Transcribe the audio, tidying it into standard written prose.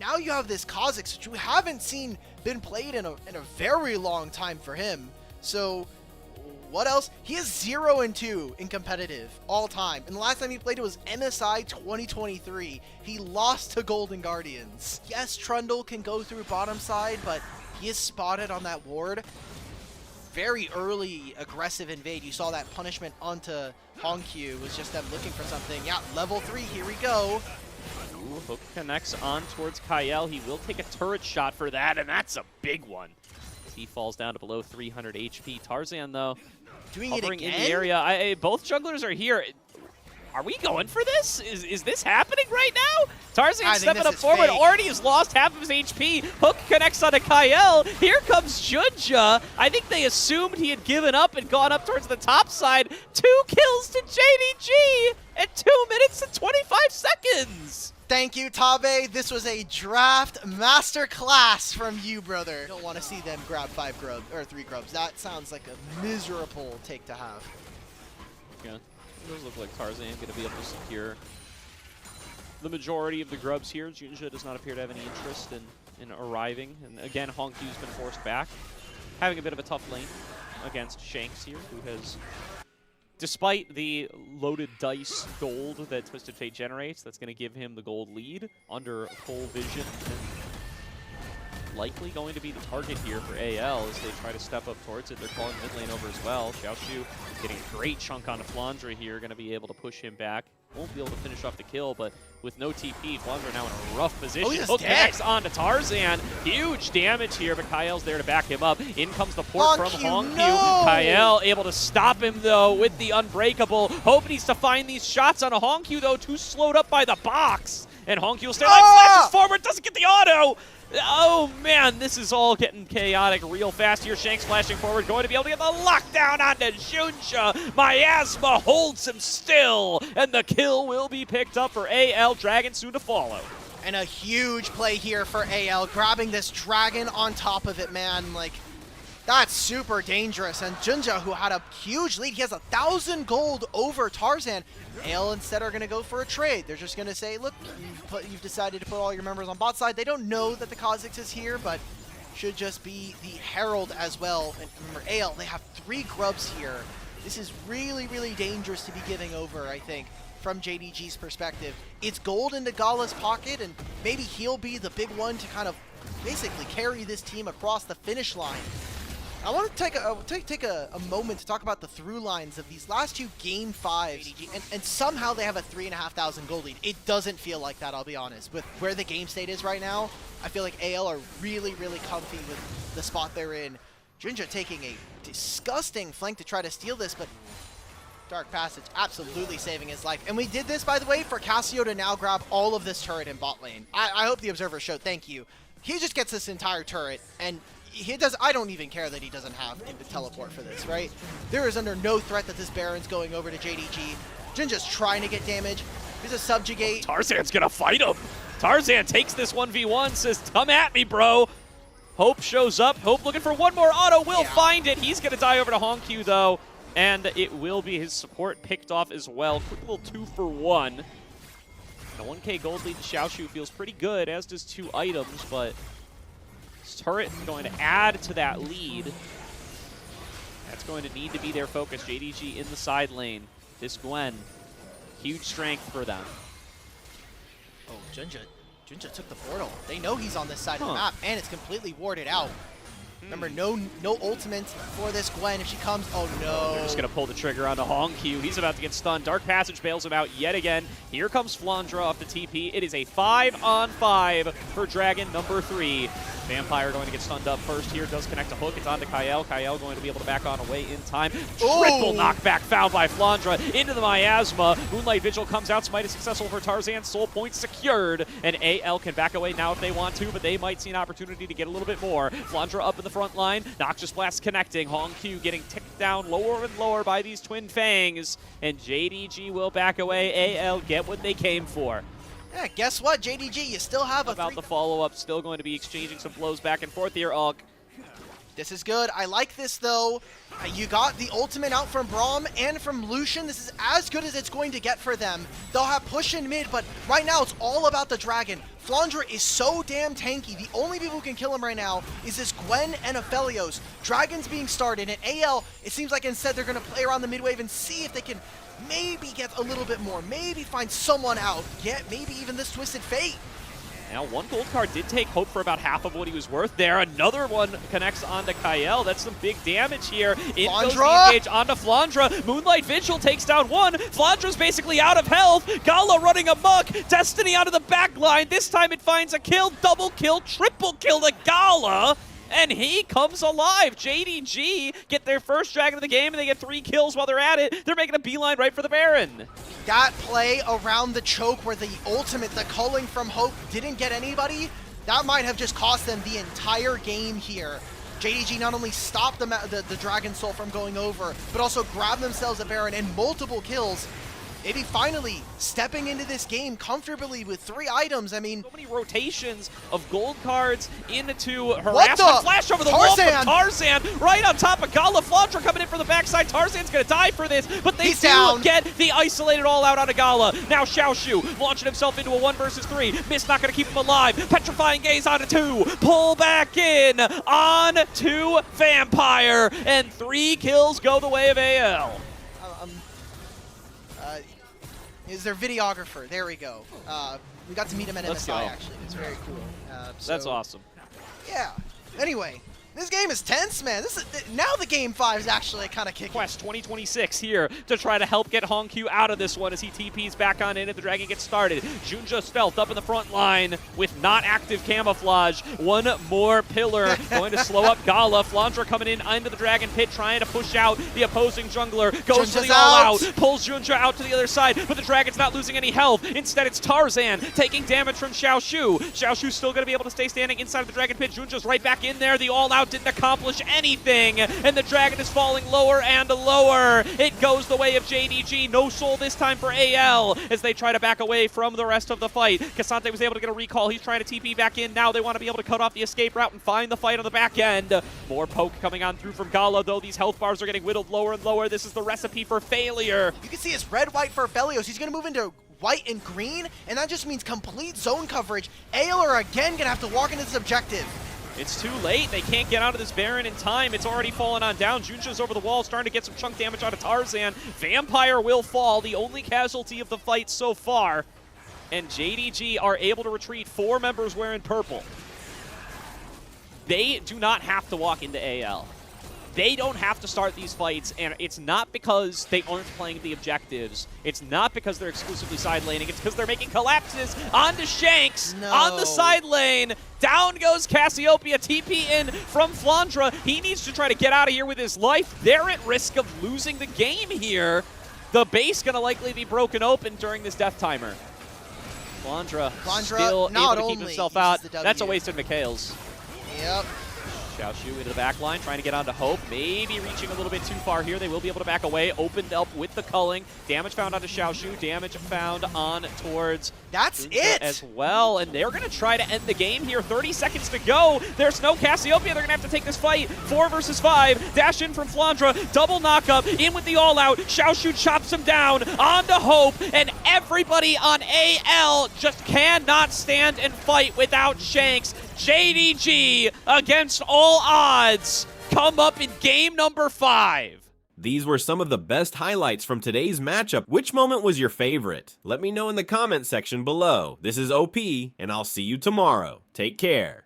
now you have this Kha'Zix, which we haven't seen been played in a very long time for him. So what else? He is 0-2 in competitive all time. And the last time he played it was MSI 2023. He lost to Golden Guardians. Yes, Trundle can go through bottom side, but he is spotted on that ward. Very early aggressive invade. You saw that punishment onto Hongq. It was just them looking for something. Yeah, level 3, here we go. Ooh, hook connects on towards Kyle. He will take a turret shot for that, and that's a big one. He falls down to below 300 HP. Tarzan, though, doing it again? In the area. Both jugglers are here. Are we going for this? Is this happening right now? Tarzan stepping up forward. Fake. Already has lost half of his HP. Hook connects onto Kyle. Here comes Junja. I think they assumed he had given up and gone up towards the top side. 2 kills to JDG at 2 minutes and 25 seconds. Thank you, Tabe. This was a draft masterclass from you, brother. Don't want to see them grab 5 grubs or 3 grubs. That sounds like a miserable take to have. Yeah, it does look like Tarzan going to be able to secure the majority of the grubs here. Junja does not appear to have any interest in arriving. And again, Hongq's been forced back, having a bit of a tough lane against Shanks here, who has, despite the loaded dice gold that Twisted Fate generates, that's going to give him the gold lead under full vision. And likely going to be the target here for AL as they try to step up towards it. They're calling mid lane over as well. Xiaoshu getting a great chunk onto Flandre here, going to be able to push him back. Won't be able to finish off the kill, but with no TP, Flandre now in a rough position. Oh, Hook connects onto Tarzan. Huge damage here, but Kyle's there to back him up. In comes the port from Hongq. No! Kyle able to stop him, though, with the Unbreakable. Hope needs to find these shots on a Hongq, though, too slowed up by the box. And Hongq will stay alive, flashes forward, doesn't get the auto. Oh, man, this is all getting chaotic real fast here. Shanks flashing forward, going to be able to get the lockdown onto Junja. Miasma holds him still, and the kill will be picked up for AL. Dragon soon to follow. And a huge play here for AL, grabbing this dragon on top of it, man. Like, that's super dangerous. And Junja, who had a huge lead, he has 1,000 gold over Tarzan. AL instead are going to go for a trade. They're just going to say, look, you've decided to put all your members on bot side. They don't know that the Kha'Zix is here, but should just be the Herald as well. And remember, AL, they have 3 grubs here. This is really, really dangerous to be giving over, I think, from JDG's perspective. It's gold into Gala's pocket, and maybe he'll be the big one to kind of basically carry this team across the finish line. I want to take a moment to talk about the through lines of these last 2 Game 5s, and somehow they have a 3,500 gold lead. It doesn't feel like that, I'll be honest. With where the game state is right now, I feel like AL are really, really comfy with the spot they're in. Junja taking a disgusting flank to try to steal this, but Dark Passage absolutely saving his life. And we did this, by the way, for Cassio to now grab all of this turret in bot lane. I hope the Observer showed, thank you. He just gets this entire turret, and he does. I don't even care that he doesn't have the teleport for this, right? There is under no threat that this Baron's going over to JDG. Junja's trying to get damage. Here's a subjugate. Tarzan's gonna fight him. Tarzan takes this 1v1, says, come at me, bro. Hope shows up. Hope looking for one more auto. Will find it. He's gonna die over to Hongq, though. And it will be his support picked off as well. Quick little 2-for-1. The 1k gold lead to Xiaoshu feels pretty good, as does 2 items, but turret going to add to that lead. That's going to need to be their focus. JDG in the side lane. This Gwen, huge strength for them. Oh, Junja took the portal. They know he's on this side of the map, and it's completely warded out. Remember, no ultimate for this Gwen if she comes. Oh, no. They're just going to pull the trigger onto Hongq. He's about to get stunned. Dark Passage bails him out yet again. Here comes Flandre off the TP. It is a 5-on-5 for Dragon number 3. Vampire going to get stunned up first here. Does connect a hook. It's on to Kyle. Kyle going to be able to back on away in time. Triple knockback found by Flandre into the Miasma. Moonlight Vigil comes out. Smite is successful for Tarzan. Soul point secured. And AL can back away now if they want to, but they might see an opportunity to get a little bit more. Flandre up in the front line. Noxious Blast connecting. Hongq getting ticked down lower and lower by these Twin Fangs. And JDG will back away. AL get what they came for. Yeah, guess what, JDG? You still have about the follow-up. Still going to be exchanging some blows back and forth here. This is good. I like this, though. You got the ultimate out from Braum and from Lucian. This is as good as it's going to get for them. They'll have push in mid, but right now it's all about the Dragon. Flandra is so damn tanky. The only people who can kill him right now is this Gwen and Aphelios. Dragon's being started, and AL, it seems like instead they're going to play around the mid wave and see if they can maybe get a little bit more, maybe find someone out, maybe even this Twisted Fate. Now, one gold card did take Hope for about half of what he was worth there. Another one connects onto Kael. That's some big damage here. In goes the engage onto Flandra. Moonlight Vigil takes down one. Flandra's basically out of health. Gala running amok. Destiny onto the back line. This time it finds a kill. Double kill, triple kill to Gala. And he comes alive. JDG get their first Dragon of the game, and they get 3 kills while they're at it. They're making a beeline right for the Baron. That play around the choke where the ultimate, the culling from Hope, didn't get anybody, that might have just cost them the entire game here. JDG not only stopped the Dragon Soul from going over, but also grabbed themselves a Baron and multiple kills. Maybe finally stepping into this game comfortably with 3 items. I mean, so many rotations of gold cards into harassment. Flash over the wall from Tarzan, right on top of Gala. Flandra coming in from the backside. Tarzan's gonna die for this, but they get the isolated all out onto Gala. Now Xiaoshu launching himself into a 1 versus 3. Mist not gonna keep him alive. Petrifying Gaze onto 2. Pull back in on to Vampire, and 3 kills go the way of AL. Is their videographer. There we go. We got to meet him at MSI, actually. It's very cool. That's awesome. Yeah. Anyway, this game is tense, man. Now the game 5 is actually kind of kicking. Quest 2026 here to try to help get Hongq out of this one as he TPs back on in and the Dragon gets started. Junja stealth up in the front line with not active camouflage. One more pillar going to slow up Gala. Flandra coming in into the Dragon pit trying to push out the opposing jungler. Goes Junja's for the all-out. Pulls Junja out to the other side, but the Dragon's not losing any health. Instead, it's Tarzan taking damage from Xiaoshu. Xiaoshu's still going to be able to stay standing inside of the Dragon pit. Junja's right back in there. The all-out didn't accomplish anything, and the Dragon is falling lower and lower. It goes the way of JDG. No soul this time for AL as they try to back away from the rest of the fight. Cassante was able to get a recall. He's trying to TP back in. Now they want to be able to cut off the escape route and find the fight on the back end. More poke coming on through from Gala, though these health bars are getting whittled lower and lower. This is the recipe for failure. You can see it's red-white for Aphelios. He's going to move into white and green, and that just means complete zone coverage. AL are again going to have to walk into this objective. It's too late. They can't get out of this Baron in time. It's already fallen on down. Junja's over the wall, starting to get some chunk damage out of Tarzan. Vampire will fall, the only casualty of the fight so far. And JDG are able to retreat 4 members wearing purple. They do not have to walk into AL. They don't have to start these fights, and it's not because they aren't playing the objectives. It's not because they're exclusively side laning. It's because they're making collapses onto Shanks on the side lane. Down goes Cassiopeia, TP in from Flandra. He needs to try to get out of here with his life. They're at risk of losing the game here. The base going to likely be broken open during this death timer. Flandra still able to keep himself out. That's a wasted Mikhail's. Yep. Xiaoshu into the back line, trying to get onto Hope. Maybe reaching a little bit too far here. They will be able to back away. Opened up with the culling. Damage found onto Xiaoshu. Damage found on towards That's it as well. And they're going to try to end the game here. 30 seconds to go. There's no Cassiopeia. They're going to have to take this fight. 4 versus 5. Dash in from Flandra. Double knockup. In with the all-out. Xiaoshu chops him down. Onto Hope. And everybody on AL just cannot stand and fight without Shanks. JDG against all odds come up in game number 5. These were some of the best highlights from today's matchup. Which moment was your favorite? Let me know in the comment section below. This is OP, and I'll see you tomorrow. Take care.